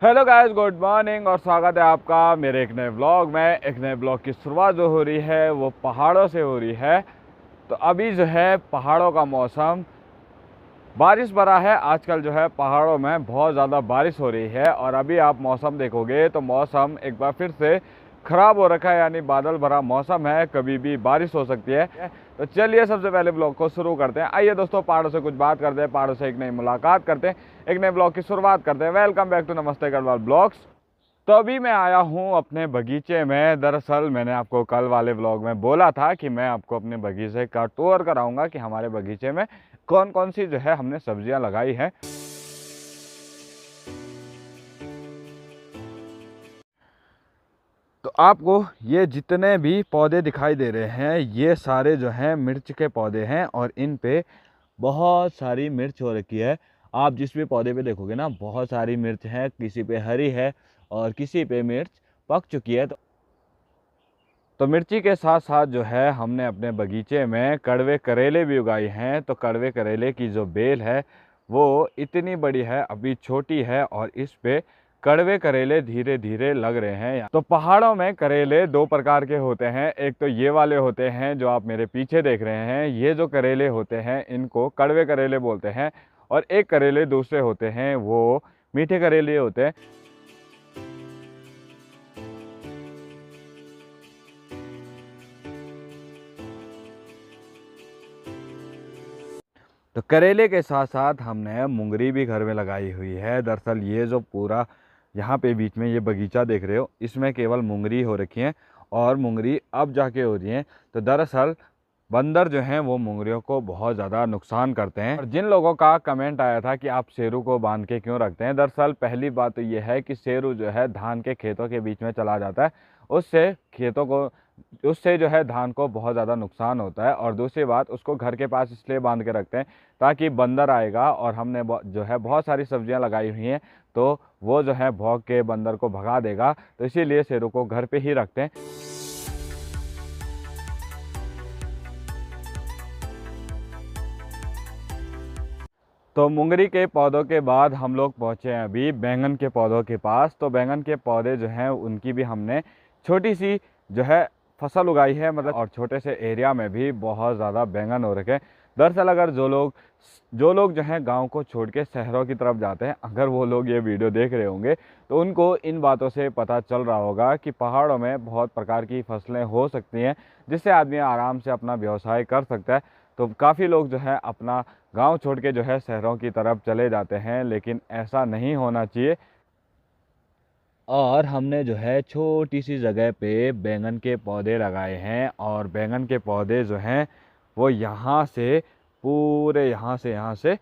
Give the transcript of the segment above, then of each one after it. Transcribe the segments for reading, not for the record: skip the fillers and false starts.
Hello guys, good morning और स्वागत है आपका मेरे एक नए ब्लॉग में। एक नए ब्लॉग की शुरुआत जो हो रही है वो पहाड़ों से हो रही है। तो अभी जो है पहाड़ों का मौसम बारिश भरा है। आजकल जो है पहाड़ों में बहुत ज़्यादा बारिश हो रही है और अभी आप मौसम देखोगे तो मौसम एक बार फिर से ख़राब हो रखा है, यानी बादल भरा मौसम है, कभी भी बारिश हो सकती है। तो चलिए सबसे पहले ब्लॉग को शुरू करते हैं। आइए दोस्तों, पहाड़ों से कुछ बात करते हैं, पहाड़ों से एक नई मुलाकात करते हैं, एक नए ब्लॉग की शुरुआत करते हैं। वेलकम बैक टू नमस्ते गढ़वाल ब्लॉग्स। तो अभी मैं आया हूँ अपने बगीचे में। दरअसल मैंने आपको कल वाले व्लॉग में बोला था कि मैं आपको अपने बगीचे का टूर कराऊंगा कि हमारे बगीचे में कौन कौन सी जो है हमने सब्जियां लगाई हैं। तो आपको ये जितने भी पौधे दिखाई दे रहे हैं ये सारे जो हैं मिर्च के पौधे हैं और इन पे बहुत सारी मिर्च हो रखी है। आप जिस भी पौधे पे देखोगे ना बहुत सारी मिर्च है, किसी पे हरी है और किसी पे मिर्च पक चुकी है। तो मिर्ची के साथ साथ जो है हमने अपने बगीचे में कड़वे करेले भी उगाए हैं। तो कड़वे करेले की जो बेल है वो इतनी बड़ी है, अभी छोटी है और इस पे कड़वे करेले धीरे धीरे लग रहे हैं। तो पहाड़ों में करेले दो प्रकार के होते हैं। एक तो ये वाले होते हैं जो आप मेरे पीछे देख रहे हैं, ये जो करेले होते हैं इनको कड़वे करेले बोलते हैं। और एक करेले दूसरे होते हैं वो मीठे करेले होते हैं। तो करेले के साथ साथ हमने मुंगरी भी घर में लगाई हुई है। दरअसल ये जो पूरा यहाँ पे बीच में ये बगीचा देख रहे हो इसमें केवल मुंगरी हो रखी है और मुंगरी अब जाके हो रही है। तो दरअसल बंदर जो हैं वो मुंगरियों को बहुत ज़्यादा नुकसान करते हैं। और जिन लोगों का कमेंट आया था कि आप शेरू को बांध के क्यों रखते हैं, दरअसल पहली बात तो ये है कि शेरू जो है धान के खेतों के बीच में चला जाता है, उससे खेतों को उससे जो है धान को बहुत ज़्यादा नुकसान होता है। और दूसरी बात, उसको घर के पास इसलिए बांध के रखते हैं ताकि बंदर आएगा और हमने जो है बहुत सारी सब्जियां लगाई हुई हैं तो वो जो है भौंक के बंदर को भगा देगा। तो इसीलिए शेरू को घर पे ही रखते हैं। तो मुंगरी के पौधों के बाद हम लोग पहुँचे हैं अभी बैंगन के पौधों के पास। तो बैंगन के पौधे जो हैं उनकी भी हमने छोटी सी जो है फसल उगाई है, मतलब, और छोटे से एरिया में भी बहुत ज़्यादा बैंगन हो रखे हैं। दरअसल अगर जो लोग जो हैं गांव को छोड़ के शहरों की तरफ जाते हैं, अगर वो लोग ये वीडियो देख रहे होंगे तो उनको इन बातों से पता चल रहा होगा कि पहाड़ों में बहुत प्रकार की फसलें हो सकती हैं जिससे आदमी आराम से अपना व्यवसाय कर सकता है। तो काफ़ी लोग जो है अपना गांव छोड़ के जो है शहरों की तरफ चले जाते हैं, लेकिन ऐसा नहीं होना चाहिए। और हमने जो है छोटी सी जगह पे बैंगन के पौधे लगाए हैं और बैंगन के पौधे जो हैं वो यहाँ से पूरे यहाँ से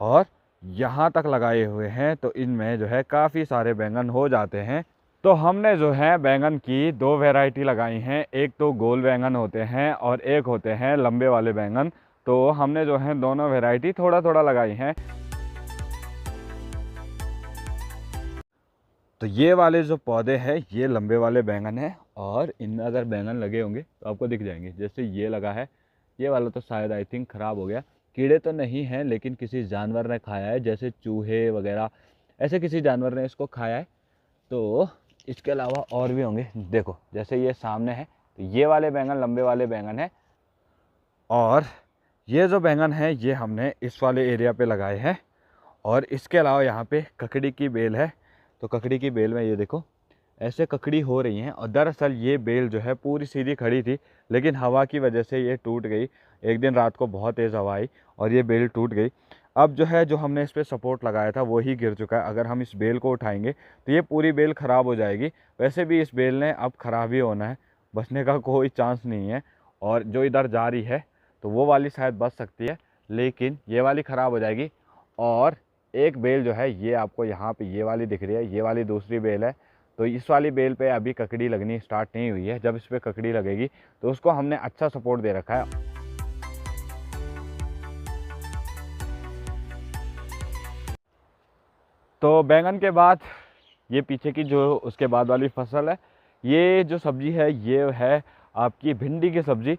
और यहाँ तक लगाए हुए हैं। तो इनमें जो है काफ़ी सारे बैंगन हो जाते हैं। तो हमने जो है बैंगन की दो वैरायटी लगाई हैं, एक तो गोल बैंगन होते हैं और एक होते हैं लंबे वाले बैंगन। तो हमने जो है दोनों वैरायटी थोड़ा थोड़ा लगाई हैं। तो ये वाले जो पौधे हैं ये लंबे वाले बैंगन हैं और इनमें अगर बैंगन लगे होंगे तो आपको दिख जाएंगे। जैसे ये लगा है, ये वाला तो शायद आई थिंक ख़राब हो गया। कीड़े तो नहीं हैं लेकिन किसी जानवर ने खाया है, जैसे चूहे वगैरह, ऐसे किसी जानवर ने इसको खाया है। तो इसके अलावा और भी होंगे। देखो जैसे ये सामने है, तो ये वाले बैंगन लंबे वाले बैंगन हैं और ये जो बैंगन है ये हमने इस वाले एरिया पे लगाए हैं। और इसके अलावा यहाँ पे ककड़ी की बेल है। तो ककड़ी की बेल में ये देखो ऐसे ककड़ी हो रही हैं और दरअसल ये बेल जो है पूरी सीधी खड़ी थी लेकिन हवा की वजह से ये टूट गई। एक दिन रात को बहुत तेज़ हवा आई और ये बेल टूट गई। अब जो है जो हमने इस पर सपोर्ट लगाया था वो ही गिर चुका है। अगर हम इस बेल को उठाएंगे तो ये पूरी बेल ख़राब हो जाएगी। वैसे भी इस बेल ने अब ख़राब ही होना है, बचने का कोई चांस नहीं है। और जो इधर जा रही है तो वो वाली शायद बच सकती है, लेकिन ये वाली ख़राब हो जाएगी। और एक बेल जो है ये आपको यहाँ पे ये वाली दिख रही है, ये वाली दूसरी बेल है। तो इस वाली बेल पे अभी ककड़ी लगनी स्टार्ट नहीं हुई है। जब इस पर ककड़ी लगेगी तो उसको हमने अच्छा सपोर्ट दे रखा है। तो बैंगन के बाद ये पीछे की जो उसके बाद वाली फसल है, ये जो सब्जी है ये है आपकी भिंडी की सब्ज़ी।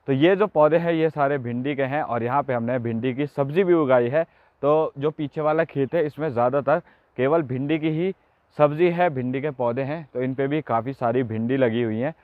तो ये जो पौधे हैं ये सारे भिंडी के हैं और यहाँ पे हमने भिंडी की सब्ज़ी भी उगाई है। तो जो पीछे वाला खेत है इसमें ज़्यादातर केवल भिंडी की ही सब्जी है, भिंडी के पौधे हैं, तो इन पे भी काफ़ी सारी भिंडी लगी हुई हैं।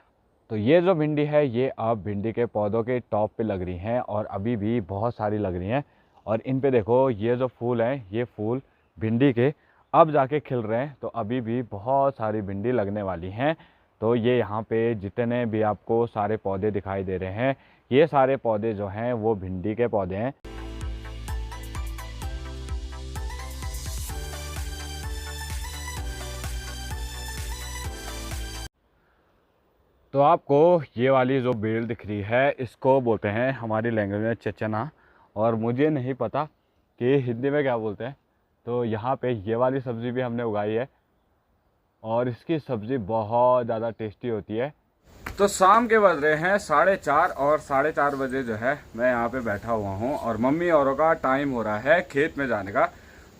तो ये जो भिंडी है ये अब भिंडी के पौधों के टॉप पे लग रही हैं और अभी भी बहुत सारी लग रही हैं। और इन पे देखो ये जो फूल हैं, ये फूल भिंडी के अब जाके खिल रहे हैं, तो अभी भी बहुत सारी भिंडी लगने वाली हैं। तो ये यहाँ पे जितने भी आपको सारे पौधे दिखाई दे रहे हैं, ये सारे पौधे जो हैं वो भिंडी के पौधे हैं। तो आपको ये वाली जो बेल दिख रही है इसको बोलते हैं हमारी लैंग्वेज में चचना, और मुझे नहीं पता कि हिंदी में क्या बोलते हैं। तो यहाँ पे ये वाली सब्ज़ी भी हमने उगाई है और इसकी सब्ज़ी बहुत ज़्यादा टेस्टी होती है। तो शाम के बज रहे हैं 4:30 और 4:30 बजे जो है मैं यहाँ पे बैठा हुआ हूँ और मम्मी औरों का टाइम हो रहा है खेत में जाने का।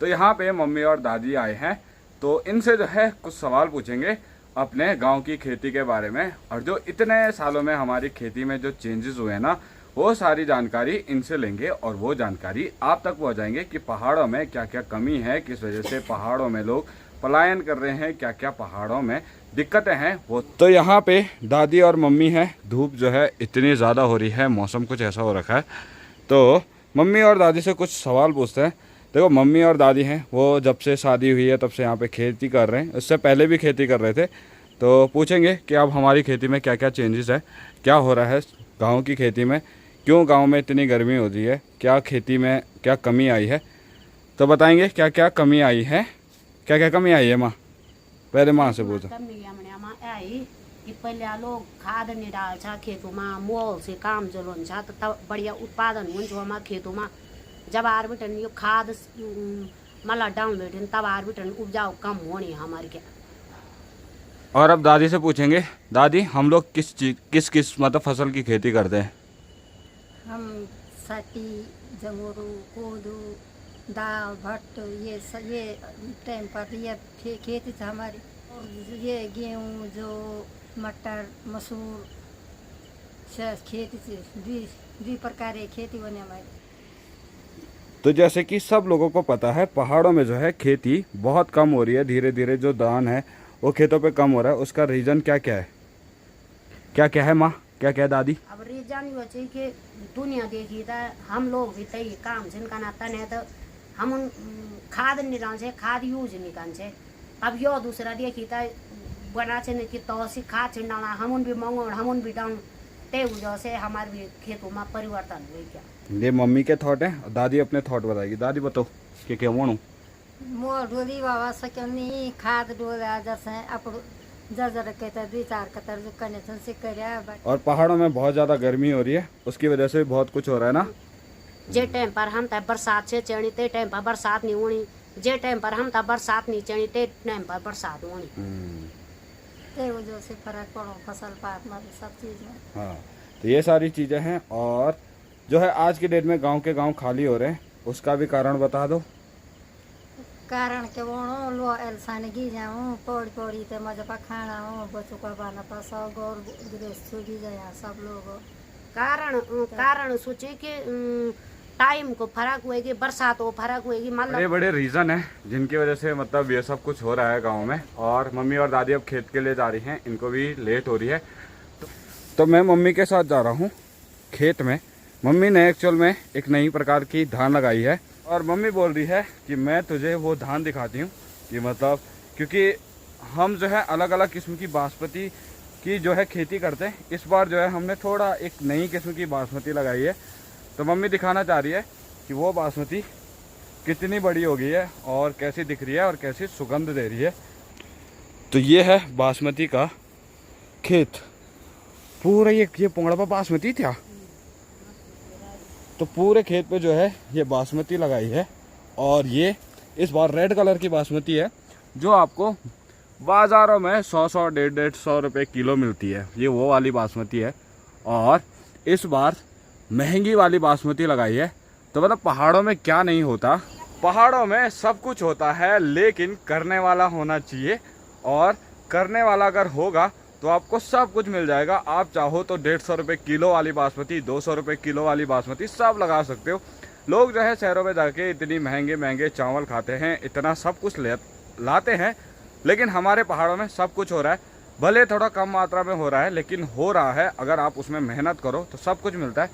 तो यहाँ पे मम्मी और दादी आए हैं, तो इनसे जो है कुछ सवाल पूछेंगे अपने गांव की खेती के बारे में, और जो इतने सालों में हमारी खेती में जो चेंजेस हुए हैं ना, वो सारी जानकारी इनसे लेंगे और वो जानकारी आप तक पहुंचाएंगे कि पहाड़ों में क्या क्या कमी है, किस वजह से पहाड़ों में लोग पलायन कर रहे हैं, क्या क्या पहाड़ों में दिक्कतें हैं वो। तो यहाँ पे दादी और मम्मी हैं। धूप जो है इतनी ज़्यादा हो रही है, मौसम कुछ ऐसा हो रखा है, तो मम्मी और दादी से कुछ सवाल पूछते हैं। देखो मम्मी और दादी हैं, वो जब से शादी हुई है तब से यहाँ पे खेती कर रहे हैं, उससे पहले भी खेती कर रहे थे। तो पूछेंगे कि अब हमारी खेती में क्या क्या चेंजेस है, क्या हो रहा है गांव की खेती में, क्यों गांव में इतनी गर्मी होती है, क्या खेती में क्या कमी आई है। तो बताएंगे क्या क्या कमी आई है, क्या क्या कमी आई है माँ। पहले माँ से पूछो। कि पहले लोग खाद नहीं डाल्छ खेतोमा, मोल से काम चलाउँछ त बढिया उत्पादन हुन्छ वहाँ खेतोमा। जब आर्बिटन यो खाद मतलब डाउन बैठे तब आर्बिटन उपजाऊ कम होनी हमारे क्या। और अब दादी से पूछेंगे, दादी हम लोग किस मतलब फसल की खेती करते हैं। हम सटी, जंगोरू, कोदू, दाल, भट्ट, ये टाइम पर ये खेती था हमारी। ये गेहूँ जो मटर, मसूर खेती से द्वि प्रकार खेती होने हमारी। तो जैसे कि सब लोगों को पता है पहाड़ों में जो है खेती बहुत कम हो रही है, धीरे धीरे जो धान है वो खेतों पे कम हो रहा है। उसका रीज़न क्या क्या है, क्या क्या है माँ, क्या क्या है दादी। अब रीजन यो चाहिँ कि दुनिया देखी त हम लोग भी तई काम जिनका नाता नहीं तो हम खाद निकाल खाद यूज निकाल। अब यो दूसरा देखी त बना नहीं कि तो से खाद छिड़ाना हम भी मंगो हम भी डाउन ते वजह से हमारे भी खेतों में परिवर्तन हुई क्या। ये मम्मी के थॉट है, दादी अपने थॉट बताएगी। दादी बताओ कि क्या वणु मो डोली बाबा सकनी खाद डोला जैसे अब जर कहता 2-4 कतर जो कनेक्शन से कर। और पहाड़ों में बहुत ज़्यादा गर्मी हो रही है, उसकी वजह से बहुत कुछ हो रहा है ना। जे टाइम पर हम तब बरसात से चढ़ी ते टाइम पर बरसात नहीं होनी, जे टाइम पर हम तब बरसात नहीं चढ़ी ते टाइम पर बरसात होनी। ते वजह से फर्क पड़ो फसल पात में सब चीज़ में। हाँ, तो ये सारी चीज़ें हैं। और जो है आज की डेट में गांव के गांव खाली हो रहे हैं, उसका भी कारण बता दो। कारण के वो लो एलसान गी जाऊँ पौड़ी पौड़ी ते मजा पा खाना हो बच्चों का बाना पास गौर गृहस्थ भी जाए सब लोग। कारण सोचे कि टाइम को फर्क हुएगी, बरसात हो फर्क हुएगी, मतलब बड़े बड़े रीज़न है जिनकी वजह से मतलब ये सब कुछ हो रहा है गांव में। और मम्मी और दादी अब खेत के लिए जा रही हैं, इनको भी लेट हो रही है। तो मैं मम्मी के साथ जा रहा हूँ खेत में। मम्मी ने एक्चुअल में एक नई प्रकार की धान लगाई है और मम्मी बोल रही है कि मैं तुझे वो धान दिखाती हूँ कि मतलब क्योंकि हम जो है अलग अलग किस्म की बासमती की जो है खेती करते हैं। इस बार जो है हमने थोड़ा एक नई किस्म की बासमती लगाई है, तो मम्मी दिखाना चाह रही है कि वो बासमती कितनी बड़ी हो गई है और कैसी दिख रही है और कैसी सुगंध दे रही है। तो ये है बासमती का खेत पूरा। ये पोंगड़ा पर बासमती था, तो पूरे खेत पे जो है ये बासमती लगाई है। और ये इस बार रेड कलर की बासमती है जो आपको बाज़ारों में 100 150 रुपये किलो मिलती है। ये वो वाली बासमती है और इस बार महंगी वाली बासमती लगाई है। तो मतलब पहाड़ों में क्या नहीं होता, पहाड़ों में सब कुछ होता है, लेकिन करने वाला होना चाहिए। और करने वाला अगर होगा तो आपको सब कुछ मिल जाएगा। आप चाहो तो 150 रुपये किलो वाली बासमती, 200 रुपये किलो वाली बासमती सब लगा सकते हो। लोग जो है शहरों में जाके इतनी महंगे महंगे चावल खाते हैं, इतना सब कुछ लाते हैं, लेकिन हमारे पहाड़ों में सब कुछ हो रहा है, भले थोड़ा कम मात्रा में हो रहा है लेकिन हो रहा है। अगर आप उसमें मेहनत करो तो सब कुछ मिलता है।